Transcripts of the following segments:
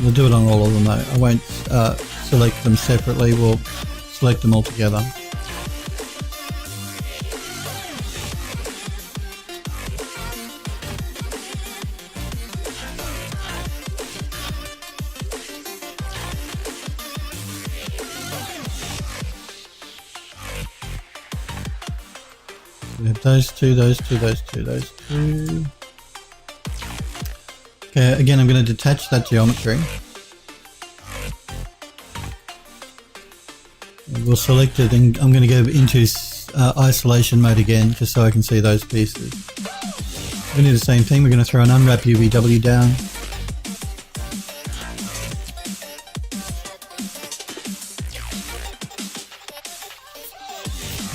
We'll do it on all of them though. I won't select them separately, we'll select them all together. We have those two, those two, those two, those two. Okay, again I'm going to detach that geometry. We'll select it and I'm going to go into isolation mode again just so I can see those pieces. We're going to do the same thing, we're going to throw an unwrap UVW down.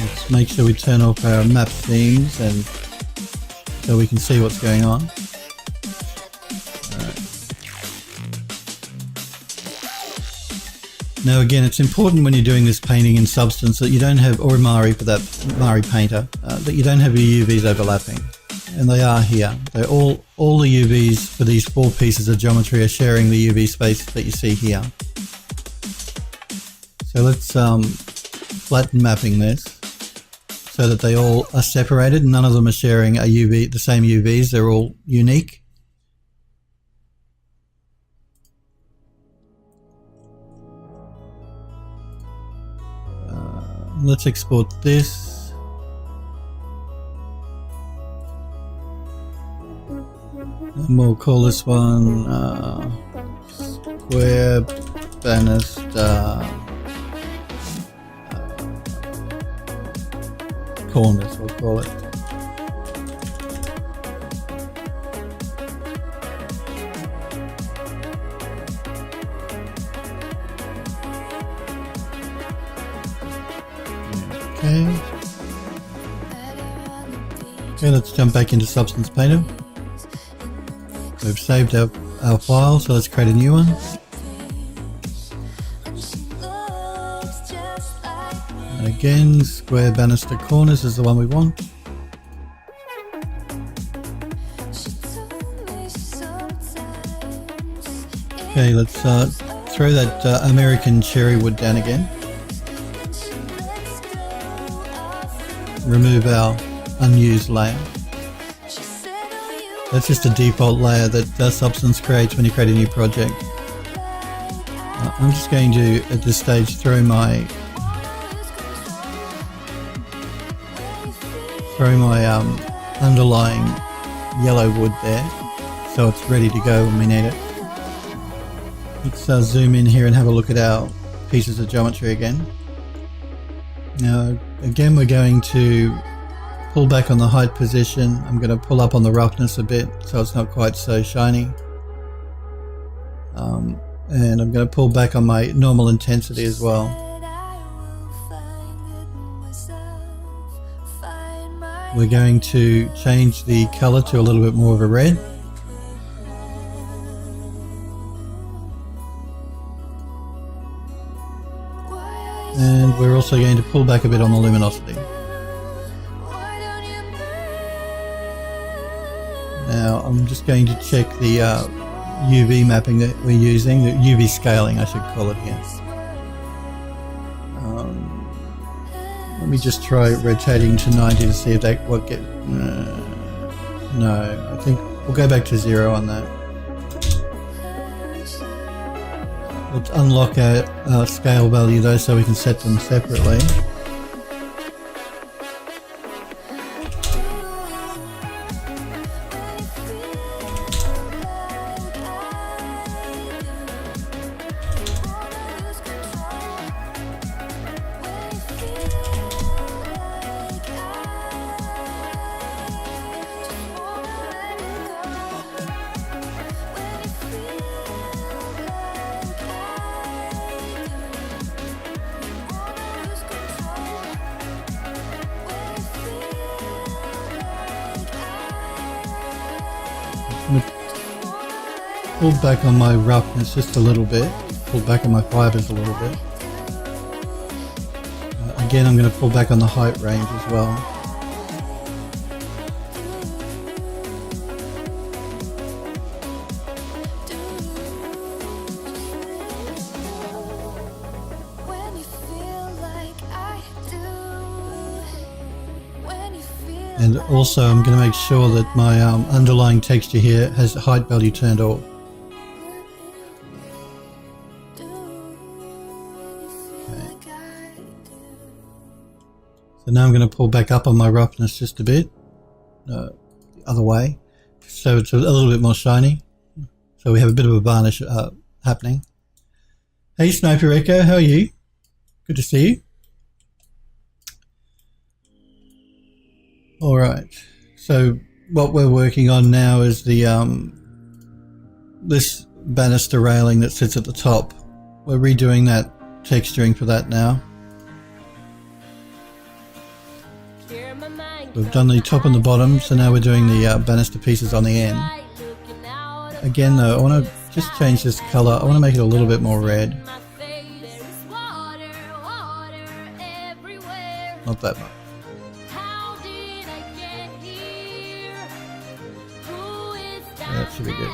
Let's make sure we turn off our map themes and so we can see what's going on. Now again, it's important when you're doing this painting in Substance that you don't have, or Mari for that, Mari Painter, that you don't have your UVs overlapping. And they are here. They're all the UVs for these 4 pieces of geometry are sharing the UV space that you see here. So let's flatten mapping this so that they all are separated. None of them are sharing a UV, the same UVs, they're all unique. Let's export this. And we'll call this one Square Banister Corners, we'll call it. Okay, let's jump back into Substance Painter. We've saved our file, so let's create a new one. And again, Square Banister Corners is the one we want. Okay, let's throw that American cherry wood down again. Remove our unused layer. That's just a default layer that Substance creates when you create a new project. I'm just going to, at this stage, throw my underlying yellow wood there, so it's ready to go when we need it. Let's zoom in here and have a look at our pieces of geometry again. Now, again, we're going to pull back on the height position. I'm going to pull up on the roughness a bit so it's not quite so shiny. And I'm going to pull back on my normal intensity as well. We're going to change the color to a little bit more of a red. And we're also going to pull back a bit on the luminosity. Now I'm just going to check the UV mapping that we're using, the UV scaling I should call it here. Let me just try rotating to 90 to see if that will get... no, I think we'll go back to 0 on that. Let's unlock our scale value though so we can set them separately. Pull back on my roughness just a little bit, pull back on my fibers a little bit. Again, I'm going to pull back on the height range as well. And also I'm going to make sure that my underlying texture here has height value turned off. So now I'm going to pull back up on my roughness just a bit, the other way, so it's a little bit more shiny. So we have a bit of a varnish happening. Hey Sniper Echo, how are you? Good to see you. Alright, so what we're working on now is the this banister railing that sits at the top. We're redoing that texturing for that now. We've done the top and the bottom, so now we're doing the banister pieces on the end. Again though, I want to just change this colour. I want to make it a little bit more red. Not that much. Yeah, that should be good.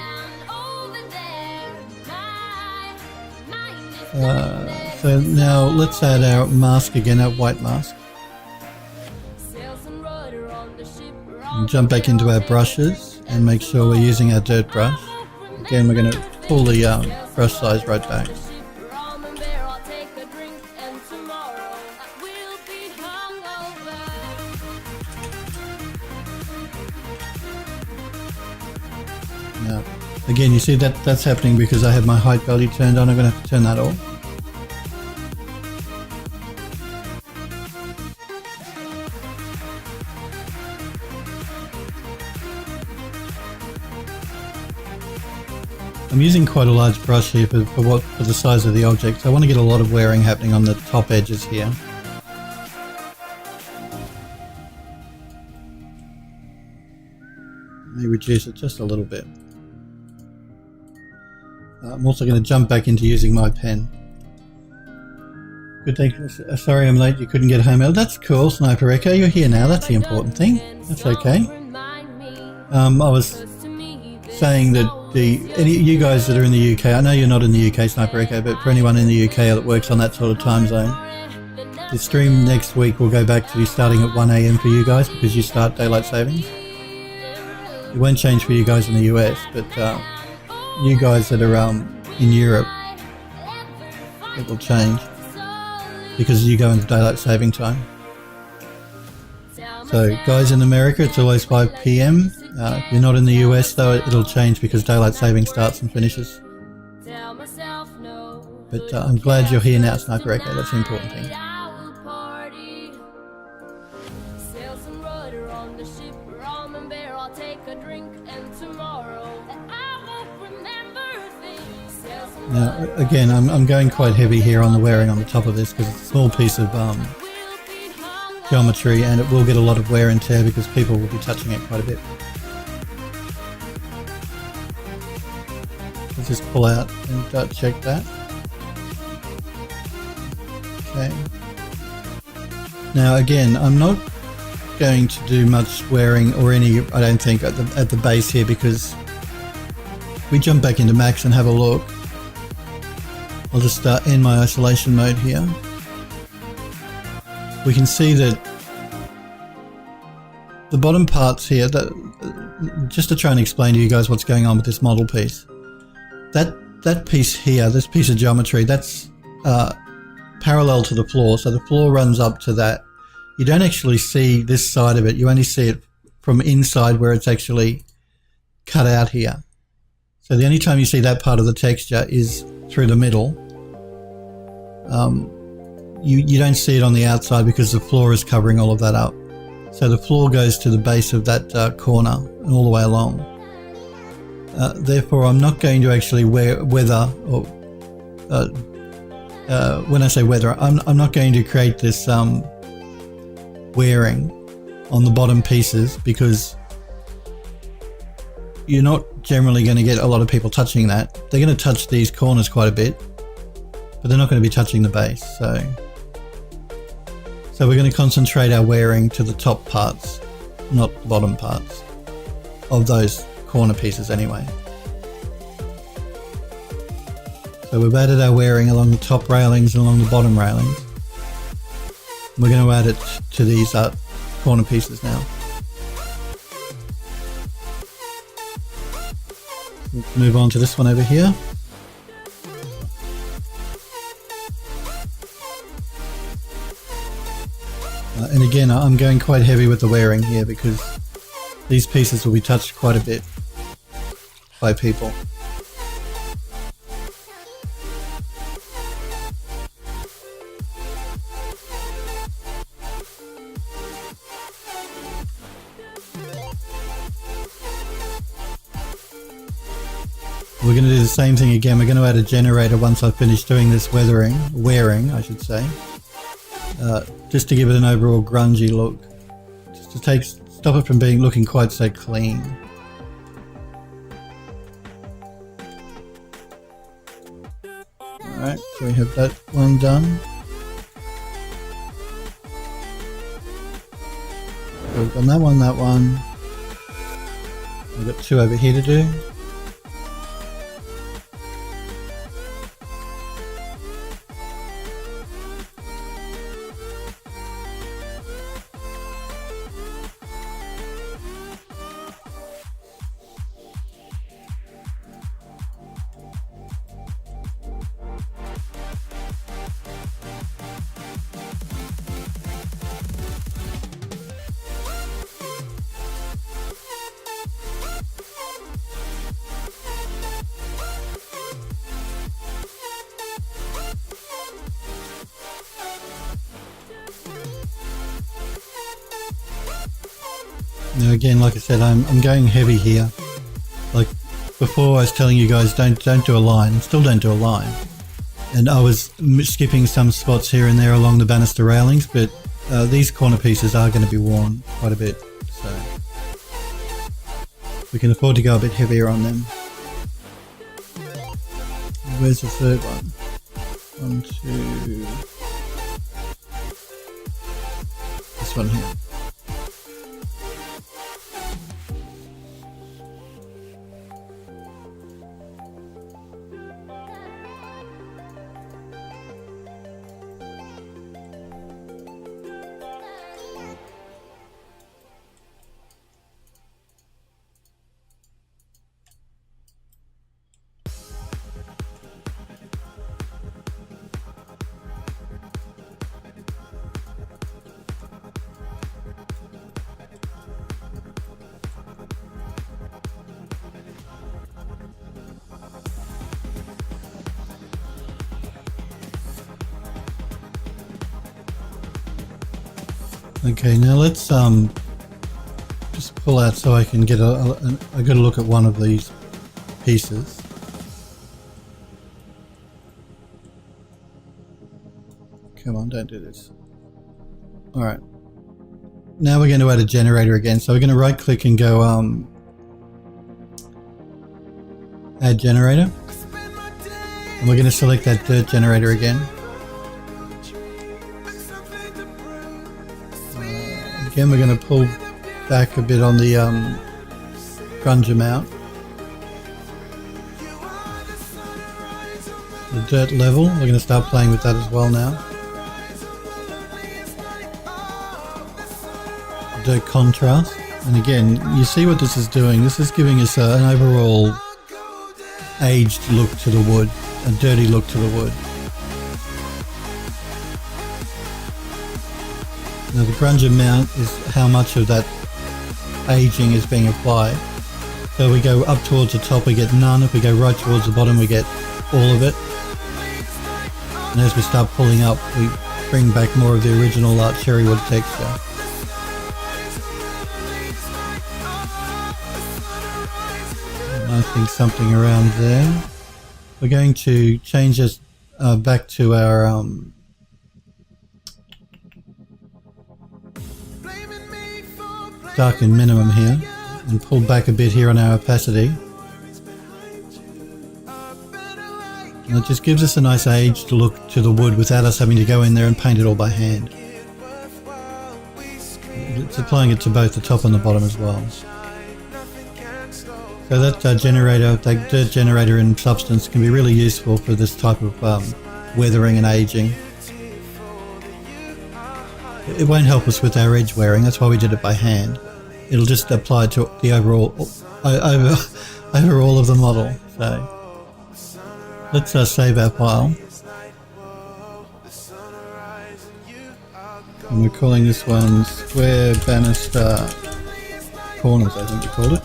So now let's add our mask again, our white mask. And jump back into our brushes and make sure we're using our dirt brush. Again, we're going to pull the brush size right back. Now, again, you see that's happening because I have my height value turned on. I'm going to have to turn that off. I'm using quite a large brush here for the size of the object, so I want to get a lot of wearing happening on the top edges here. Let me reduce it just a little bit. I'm also going to jump back into using my pen. Good day. Sorry I'm late, you couldn't get home. That's cool, Sniper Echo, you're here now, that's the important thing. That's okay. I was saying that you guys that are in the UK, I know you're not in the UK, Sniper Echo, but for anyone in the UK that works on that sort of time zone, the stream next week will go back to be starting at 1 AM for you guys because you start daylight savings. It won't change for you guys in the US, but you guys that are in Europe, it will change because you go into daylight saving time. So guys in America, it's always 5 PM. If you're not in the US though, it'll change because daylight saving starts and finishes. But I'm glad you're here now, Sniper Echo, that's the important thing. Now again, I'm going quite heavy here on the wearing on the top of this because it's a small piece of geometry and it will get a lot of wear and tear because people will be touching it quite a bit. Let's just pull out and check that. Okay. Now again, I'm not going to do much wearing or any, I don't think, at the base here because we jump back into max and have a look. I'll just end my isolation mode here. We can see that the bottom parts here, just to try and explain to you guys what's going on with this model piece. That piece here, this piece of geometry, that's parallel to the floor, so the floor runs up to that. You don't actually see this side of it, you only see it from inside where it's actually cut out here. So the only time you see that part of the texture is through the middle. You don't see it on the outside because the floor is covering all of that up. So the floor goes to the base of that corner and all the way along. Therefore, I'm not going to actually weather, or when I say weather, I'm not going to create this wearing on the bottom pieces because you're not generally going to get a lot of people touching that. They're going to touch these corners quite a bit, but they're not going to be touching the base. So we're going to concentrate our wearing to the top parts, not the bottom parts of those corner pieces anyway. So we've added our wearing along the top railings and along the bottom railings. We're going to add it to these corner pieces now. Let's move on to this one over here. And again, I'm going quite heavy with the wearing here because these pieces will be touched quite a bit by people. We're going to do the same thing again. We're going to add a generator once I've finished doing this wearing, I should say. Just to give it an overall grungy look. Just to stop it from looking quite so clean. Alright, so we have that one done. So we've done that one. We've got two over here to do. Now again, like I said, I'm going heavy here. Like before I was telling you guys don't do a line, still don't do a line. And I was skipping some spots here and there along the banister railings, but these corner pieces are going to be worn quite a bit, so we can afford to go a bit heavier on them. Where's the third one? 1, 2... This one here. Okay, now let's just pull out so I can get a good look at one of these pieces. Come on, don't do this. Alright. Now we're going to add a generator again. So we're going to right click and go add generator. And we're going to select that dirt generator again. Again, we're going to pull back a bit on the grunge amount. The dirt level, we're going to start playing with that as well now. Dirt contrast. And again, you see what this is doing. This is giving us an overall aged look to the wood, a dirty look to the wood. Now the grunge amount is how much of that aging is being applied. So we go up towards the top, we get none. If we go right towards the bottom, we get all of it. And as we start pulling up, we bring back more of the original cherry wood texture. And I think something around there. We're going to change this back to our darken minimum here and pull back a bit here on our opacity. And it just gives us a nice aged look to the wood without us having to go in there and paint it all by hand. It's applying it to both the top and the bottom as well. So that generator, that dirt generator in substance can be really useful for this type of weathering and aging. It won't help us with our edge wearing, that's why we did it by hand. It'll just apply to the overall over all of the model. So let's save our file. And we're calling this one Square Banister Corners, I think we called it.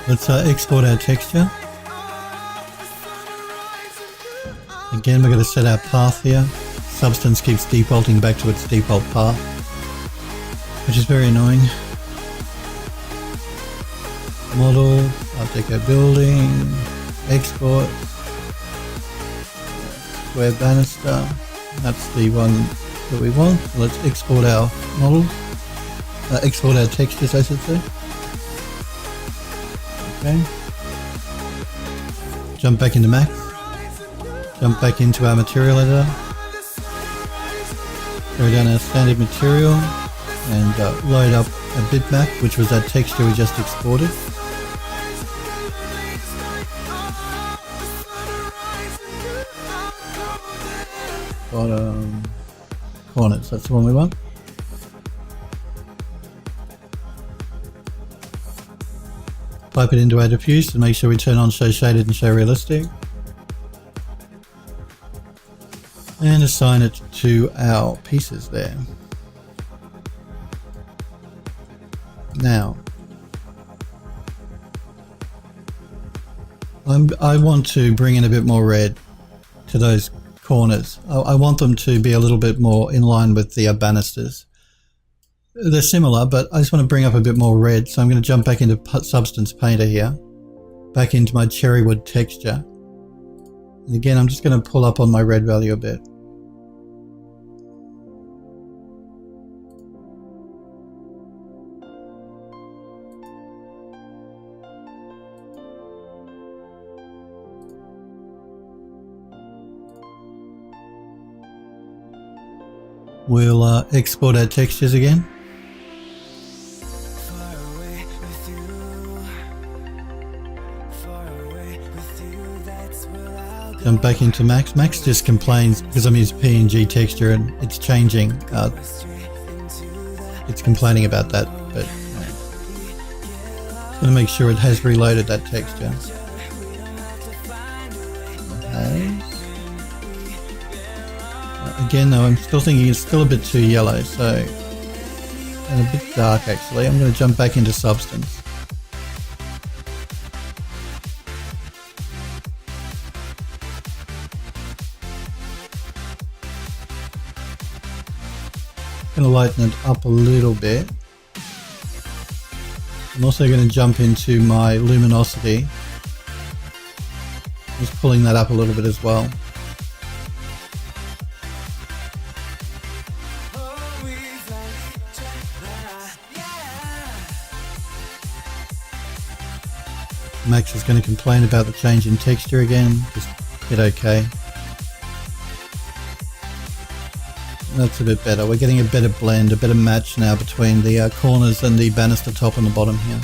Let's export our texture. Again, we're going to set our path here. Substance keeps defaulting back to its default path, which is very annoying. Model, Art Deco building, export, Square Banister. That's the one that we want. So let's export our models, export our textures, I should say. Okay. Jump back into Max. Jump back into our material editor. Go down our standard material and load up a bitmap, which was that texture we just exported. Bottom corners, that's the one we want. Pipe it into our diffuse to make sure we turn on show shaded and show realistic. And assign it to our pieces there. Now, I want to bring in a bit more red to those corners. I want them to be a little bit more in line with the banisters. They're similar, but I just want to bring up a bit more red. So I'm going to jump back into Substance Painter here, back into my cherrywood texture. And again, I'm just going to pull up on my red value a bit. We'll export our textures again. Jump back into Max. Max just complains because I'm using PNG texture and it's changing. It's complaining about that, but I'm going to make sure it has reloaded that texture. Okay. Again though, I'm still thinking it's still a bit too yellow, so, and a bit dark actually. I'm going to jump back into Substance. Going to lighten it up a little bit. I'm also going to jump into my luminosity. Just pulling that up a little bit as well. Max is going to complain about the change in texture again. Just hit OK. That's a bit better. We're getting a better blend, a better match now between the corners and the banister top and the bottom here.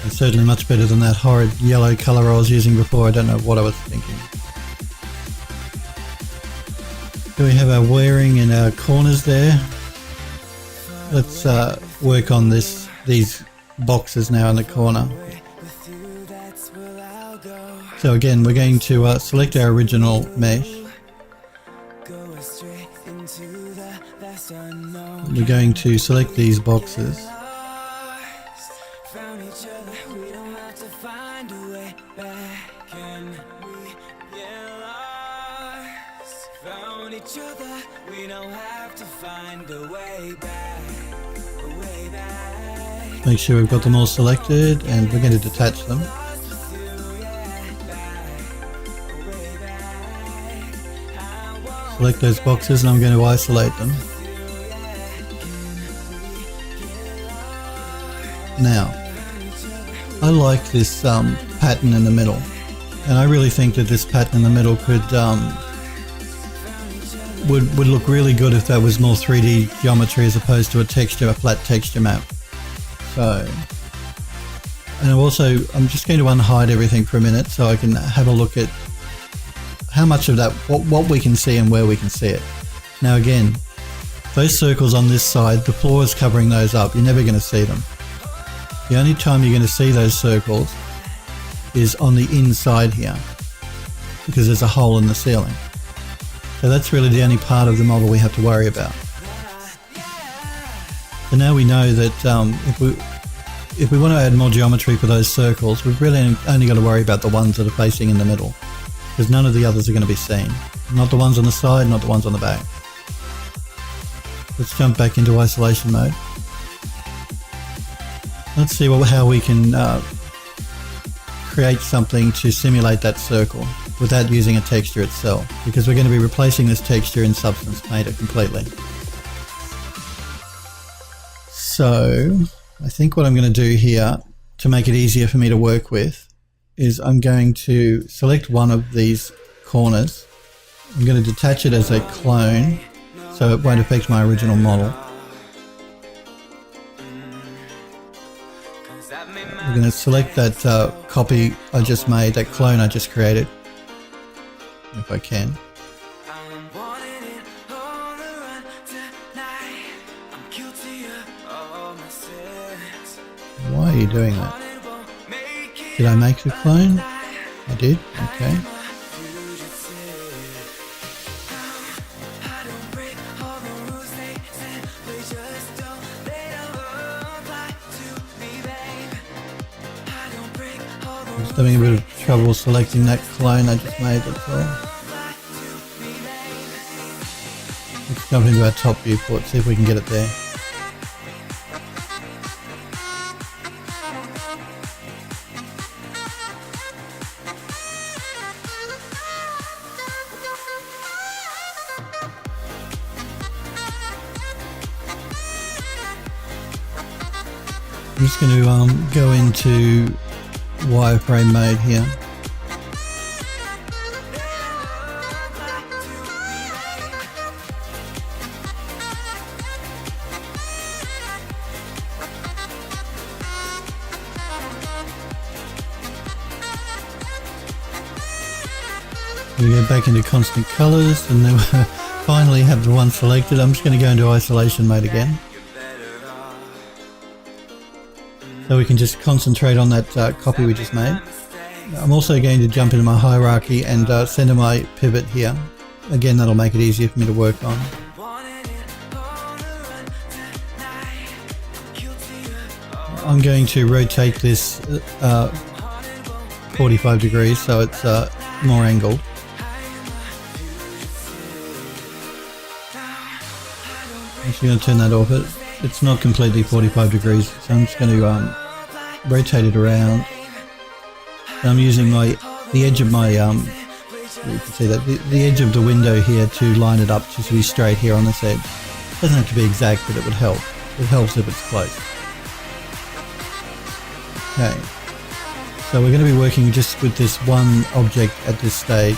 It's certainly much better than that horrid yellow colour I was using before. I don't know what I was thinking. So we have our wearing and our corners there. Let's work on these boxes now in the corner. So again, we're going to select our original mesh. We're going to select these boxes. Make sure we've got them all selected and we're going to detach them. Select those boxes and I'm going to isolate them. Now, I like this pattern in the middle, and I really think that this pattern in the middle could would look really good if that was more 3D geometry as opposed to a flat texture map. So, and I'm just going to unhide everything for a minute so I can have a look at how much of that, what we can see and where we can see it. Now again, Those circles on this side, the floor is covering those up. You're never going to see them. The only time you're going to see those circles is on the inside here, because there's a hole in the ceiling. So that's really the only part of the model we have to worry about. So now we know that if we want to add more geometry for those circles, we've really only got to worry about the ones that are facing in the middle, because none of the others are going to be seen. Not the ones on the side, not the ones on the back. Let's jump back into isolation mode. Let's see how we can create something to simulate that circle without using a texture itself, because we're going to be replacing this texture in Substance Painter completely. So I think what I'm going to do here to make it easier for me to work with is I'm going to select one of these corners. I'm going to detach it as a clone so it won't affect my original model. We're going to select that copy I just made, that clone I just created, if I can. Why are you doing that? Did I make the clone? I did, okay. I'm just having a bit of trouble selecting that clone I just made, that's all. Let's jump into our top viewport, see if we can get it there. I'm just going to go into wireframe mode here. We go back into constant colors, and then we finally have the one selected. I'm just going to go into isolation mode again, so we can just concentrate on that copy we just made. I'm also going to jump into my hierarchy and center my pivot here. Again, that'll make it easier for me to work on. I'm going to rotate this 45 degrees so it's more angled. I'm just going to turn that off. It's not completely 45 degrees, so I'm just going to rotate it around. I'm using the edge of my you can see that the edge of the window here to line it up to be straight here on this edge. It doesn't have to be exact, but it would help. It helps if it's close. Okay, so we're going to be working just with this one object at this stage,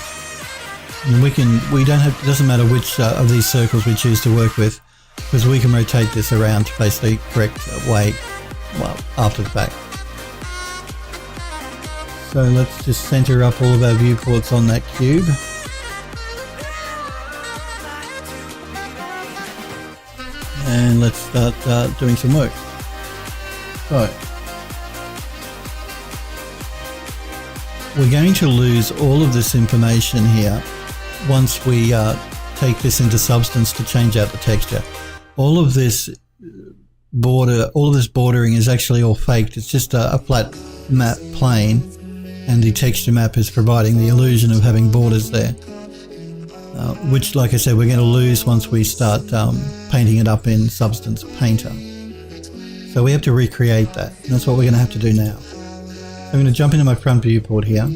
and it doesn't matter which of these circles we choose to work with, because we can rotate this around to face the correct way, well, after the fact. So let's just center up all of our viewports on that cube. And let's start doing some work. So, we're going to lose all of this information here once we take this into Substance to change out the texture. All of this bordering is actually all faked. It's just a flat map plane, and the texture map is providing the illusion of having borders there, which, like I said, we're going to lose once we start painting it up in Substance Painter. So we have to recreate that, and that's what we're going to have to do now. So I'm going to jump into my front viewport here.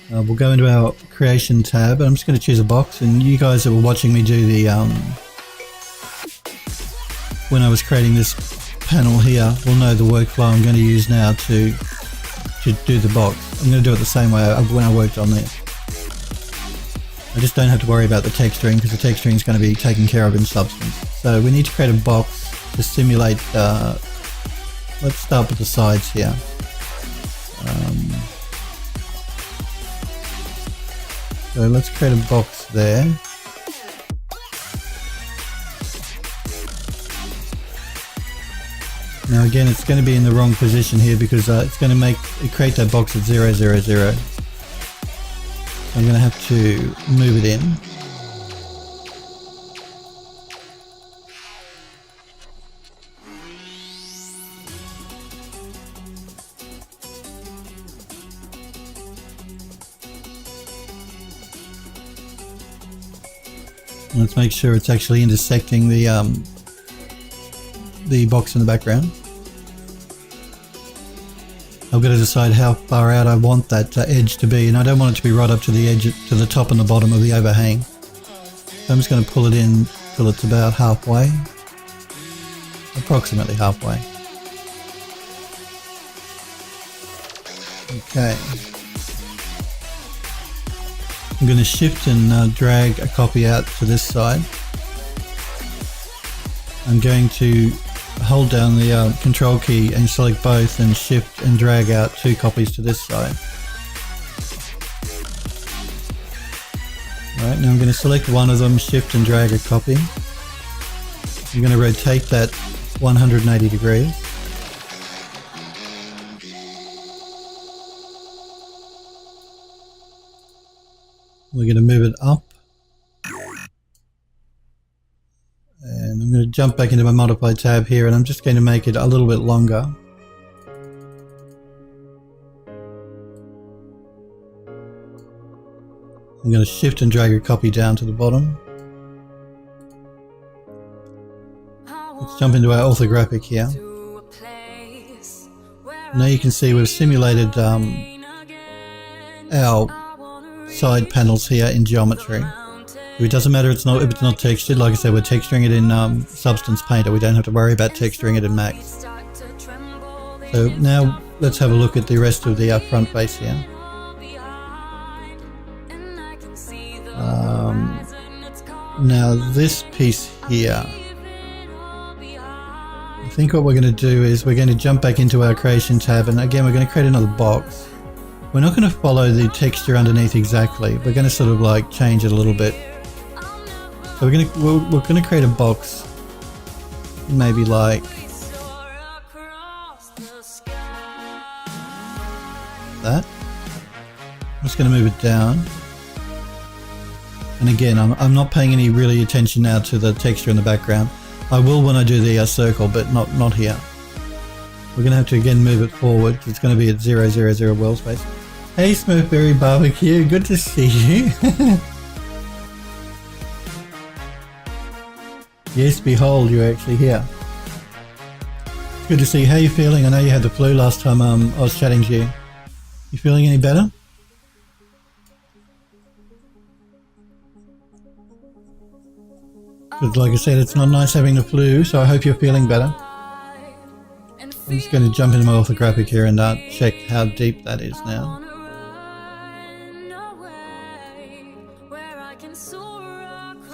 We'll go into our creation tab, and I'm just going to choose a box, and you guys that were watching me do the when I was creating this panel here will know the workflow I'm going to use now to do the box. I'm going to do it the same way when I worked on this. I just don't have to worry about the texturing, because the texturing is going to be taken care of in Substance. So we need to create a box to simulate, let's start with the sides here. So let's create a box there. Now again, it's going to be in the wrong position here because it's going to create that box at 0, 0, 0. So I'm going to have to move it in. Let's make sure it's actually intersecting the box in the background. I've got to decide how far out I want that edge to be, and I don't want it to be right up to the edge, to the top and the bottom of the overhang. So I'm just going to pull it in till it's about halfway, approximately halfway. Okay. I'm going to shift and drag a copy out to this side. I'm going to hold down the control key and select both and shift and drag out 2 copies to this side. Alright, now I'm going to select one of them, shift and drag a copy. I'm going to rotate that 180 degrees. We're going to move it up, and I'm going to jump back into my multiply tab here, and I'm just going to make it a little bit longer. I'm going to shift and drag a copy down to the bottom. Let's jump into our orthographic here. Now you can see we've simulated our side panels here in geometry. It doesn't matter if it's not textured. Like I said, we're texturing it in Substance Painter. We don't have to worry about texturing it in Max. So now let's have a look at the rest of the front face here. Now this piece here, I think what we're going to do is we're going to jump back into our creation tab, and again we're going to create another box. We're not going to follow the texture underneath exactly. We're going to sort of like change it a little bit. So we're going to create a box, maybe like that. I'm just going to move it down. And again, I'm not paying any really attention now to the texture in the background. I will when I do the circle, but not here. We're going to have to again move it forward. It's going to be at 0, 0, 0 world space. Hey Smurfberry Barbecue, good to see you. Yes, behold, you're actually here. It's good to see you. How are you feeling? I know you had the flu last time I was chatting to you. You feeling any better? Because like I said, it's not nice having the flu, so I hope you're feeling better. I'm just going to jump into my orthographic here and check how deep that is now.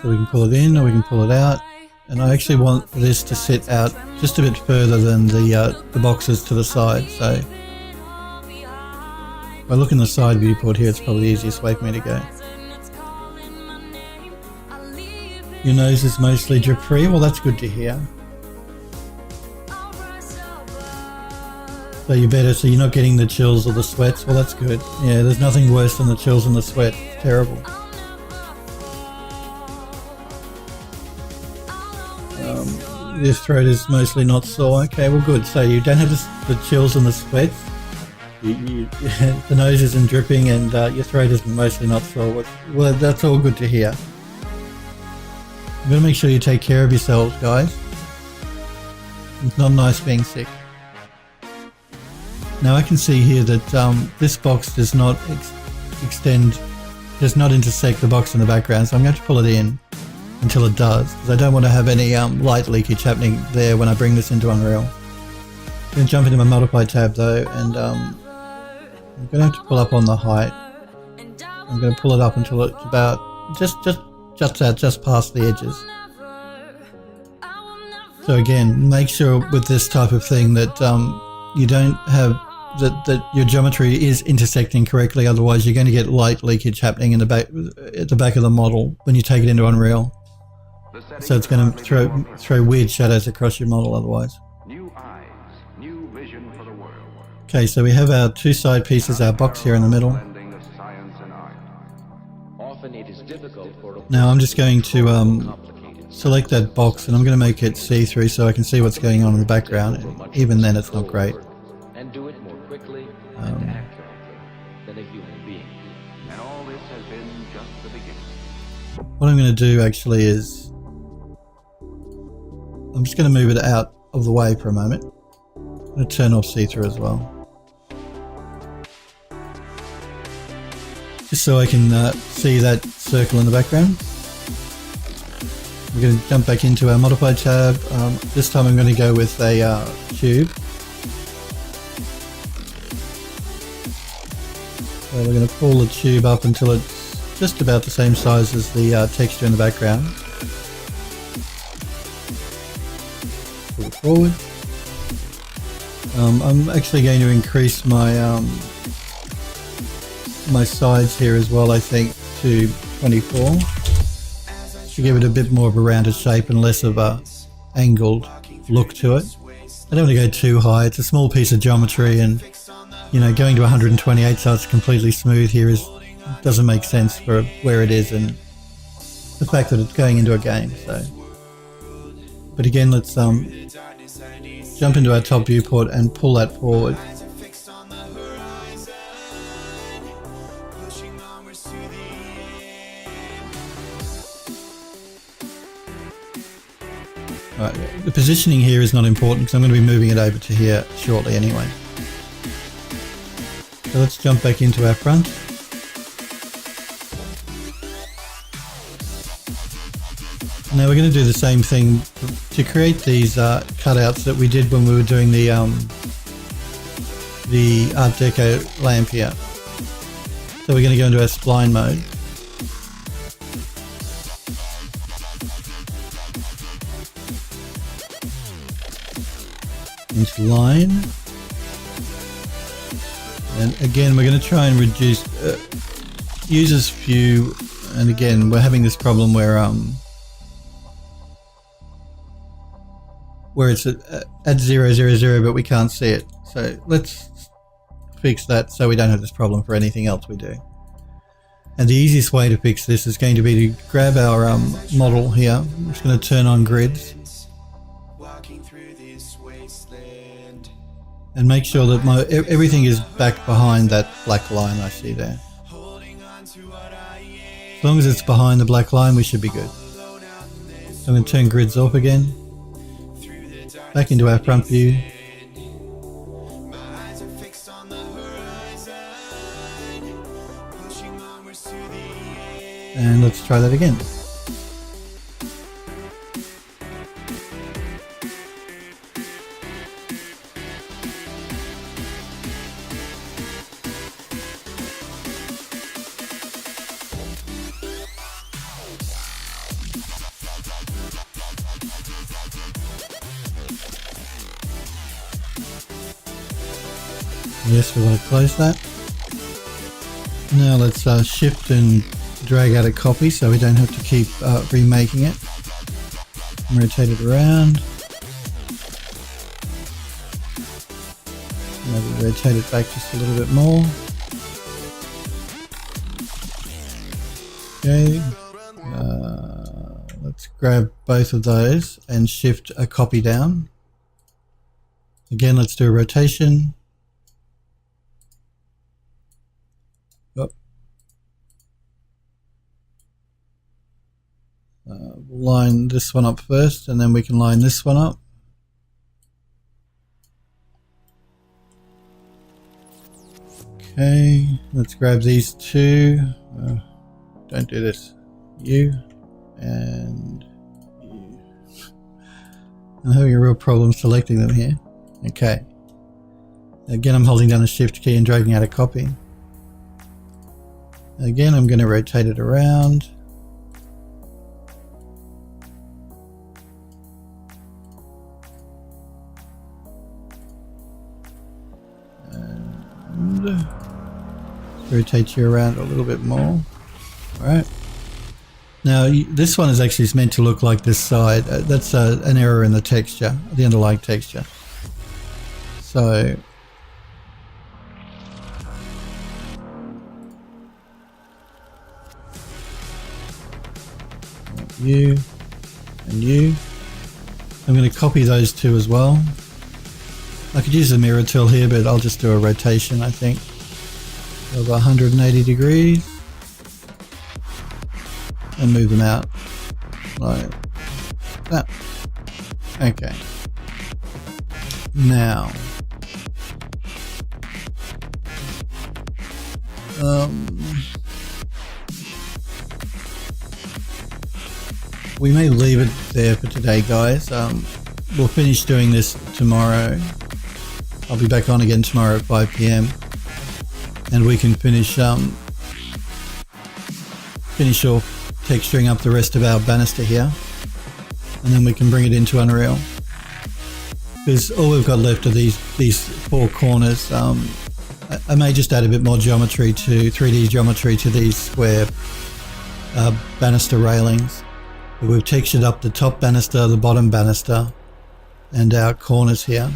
So we can pull it in or we can pull it out, and I actually want this to sit out just a bit further than the boxes to the side. So if I look in the side viewport here, it's probably the easiest way for me to go. Your nose is mostly drip free. Well, that's good to hear. So you're better, so you're not getting the chills or the sweats. Well, that's good. Yeah, there's nothing worse than the chills and the sweat. It's terrible. Your throat is mostly not sore. Okay, well good. So you don't have the chills and the sweats. The nose isn't dripping and your throat is mostly not sore. Well, that's all good to hear. I'm going to make sure you take care of yourselves, guys. It's not nice being sick. Now I can see here that this box does not does not intersect the box in the background, so I'm going to pull it in until it does, because I don't want to have any light leakage happening there when I bring this into Unreal. I'm going to jump into my multiply tab though, and I'm going to have to pull up on the height. I'm going to pull it up until it's about just past the edges. So again, make sure with this type of thing that you don't have that your geometry is intersecting correctly, otherwise you're going to get light leakage happening in the back at the back of the model when you take it into Unreal. So it's going to throw weird shadows across your model otherwise. New eyes, Okay, so we have our two side pieces, our box here in the middle. Now I'm just going to select that box and I'm going to make it see-through so I can see what's going on in the background. And even then it's not great. And do it more quickly and accurately than a human being. And all this has been just the beginning. What I'm going to do actually is I'm just going to move it out of the way for a moment. I'm going to turn off see-through as well. Just so I can see that circle in the background. We're going to jump back into our modify tab. This time I'm going to go with a cube. So we're going to pull the tube up until it's just about the same size as the texture in the background. Pull it forward. I'm actually going to increase my my sides here as well, I think, to 24 to give it a bit more of a rounded shape and less of a angled look to it. I don't want to go too high. It's a small piece of geometry, and you know, going to 128 so it's completely smooth here doesn't make sense for where it is and the fact that it's going into a game. So, but again, let's jump into our top viewport and pull that forward. Right, the positioning here is not important because I'm going to be moving it over to here shortly anyway. So let's jump back into our front. Now we're going to do the same thing to create these cutouts that we did when we were doing the Art Deco lamp here. So we're going to go into our spline mode. Into line, and again we're going to try and reduce users view, and again we're having this problem where it's at 000 but we can't see it, so let's fix that so we don't have this problem for anything else we do. And the easiest way to fix this is going to be to grab our model here. I'm just going to turn on grids and make sure that everything is back behind that black line I see there. As long as it's behind the black line, we should be good. So I'm going to turn grids off again. Back into our front view. And let's try that again. Yes, we want to close that. Now let's shift and drag out a copy so we don't have to keep remaking it. Rotate it around. Maybe rotate it back just a little bit more. Okay. Let's grab both of those and shift a copy down. Again, let's do a rotation. Line this one up first and then we can line this one up. Okay, let's grab these two. Don't do this. You and you. I'm having a real problem selecting them here. Okay. Again, I'm holding down the shift key and dragging out a copy. Again, I'm going to rotate it around. And rotate you around a little bit more. Alright. Now, this one is actually meant to look like this side. That's an error in the texture, the underlying texture. So, you, and you. I'm going to copy those two as well. I could use the mirror tool here, but I'll just do a rotation, I think, of 180 degrees. And move them out like that. Okay. Now, we may leave it there for today, guys. We'll finish doing this tomorrow. I'll be back on again tomorrow at 5 PM, and we can finish off texturing up the rest of our banister here, and then we can bring it into Unreal. Because all we've got left are these four corners. I may just add a bit more geometry to 3D geometry to these square banister railings. But we've textured up the top banister, the bottom banister, and our corners here.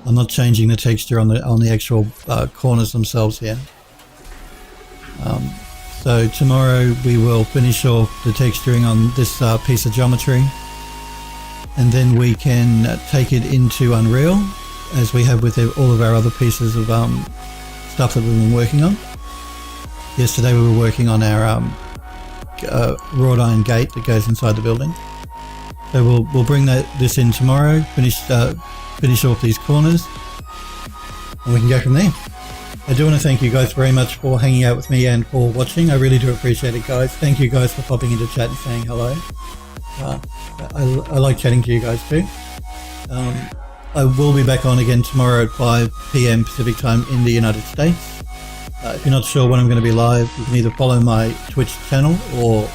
I'm not changing the texture on the actual corners themselves here. So tomorrow we will finish off the texturing on this piece of geometry, and then we can take it into Unreal, as we have with all of our other pieces of stuff that we've been working on. Yesterday we were working on our wrought iron gate that goes inside the building. So we'll bring this in tomorrow, finish off these corners, and we can go from there. I do want to thank you guys very much for hanging out with me and for watching. I really do appreciate it, guys. Thank you guys for popping into chat and saying hello. I like chatting to you guys too. I will be back on again tomorrow at 5 PM Pacific time in the United States. If you're not sure when I'm going to be live, you can either follow my Twitch channel or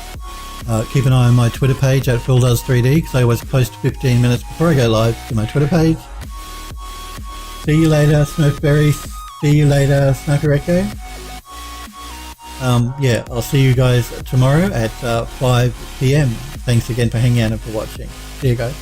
keep an eye on my Twitter page at PhilDoes3D, because I always post 15 minutes before I go live to my Twitter page. See you later, Smurfberry. See you later, Sniper Echo. Yeah, I'll see you guys tomorrow at 5 PM. Thanks again for hanging out and for watching. See you guys.